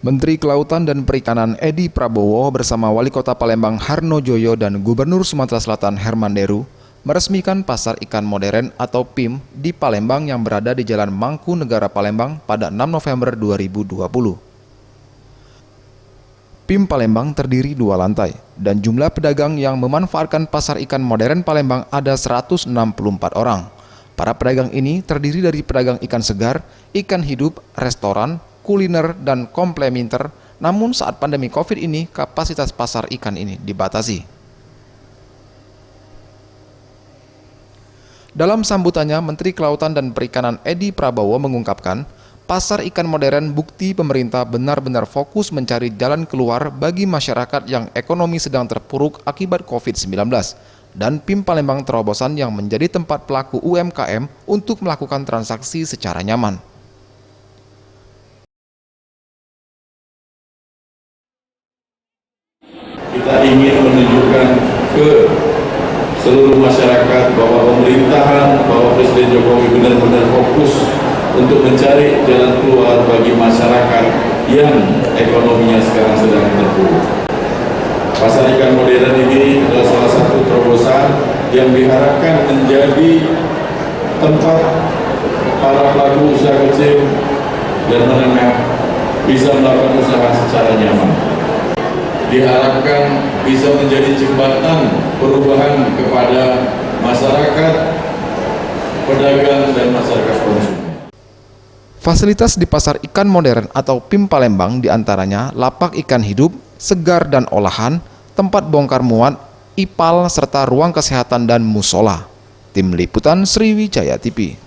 Menteri Kelautan dan Perikanan Edi Prabowo bersama Wali Kota Palembang Harno Joyo dan Gubernur Sumatera Selatan Herman Deru meresmikan Pasar Ikan Modern atau PIM di Palembang yang berada di Jalan Mangkunegara Palembang pada 6 November 2020. PIM Palembang terdiri 2 lantai dan jumlah pedagang yang memanfaatkan Pasar Ikan Modern Palembang ada 164 orang. Para pedagang ini terdiri dari pedagang ikan segar, ikan hidup, restoran, kuliner, dan komplementer, namun saat pandemi COVID ini kapasitas pasar ikan ini dibatasi. Dalam sambutannya, Menteri Kelautan dan Perikanan Edi Prabowo mengungkapkan, pasar ikan modern bukti pemerintah benar-benar fokus mencari jalan keluar bagi masyarakat yang ekonomi sedang terpuruk akibat COVID-19, dan PIM Palembang terobosan yang menjadi tempat pelaku UMKM untuk melakukan transaksi secara nyaman. Kita ingin menunjukkan ke seluruh masyarakat bahwa pemerintahan, bahwa Presiden Jokowi benar-benar fokus untuk mencari jalan keluar bagi masyarakat yang ekonominya sekarang sedang terpuruk. Pasar ikan modern ini adalah salah satu terobosan yang diharapkan menjadi tempat para pelaku usaha kecil dan menengah bisa melakukan usaha secara nyaman. Diharapkan bisa menjadi jembatan perubahan kepada masyarakat, pedagang, dan masyarakat konsumen. Fasilitas di Pasar Ikan Modern atau PIM Palembang diantaranya lapak ikan hidup, segar dan olahan, tempat bongkar muat, ipal, serta ruang kesehatan dan musola. Tim Liputan Sriwijaya TV.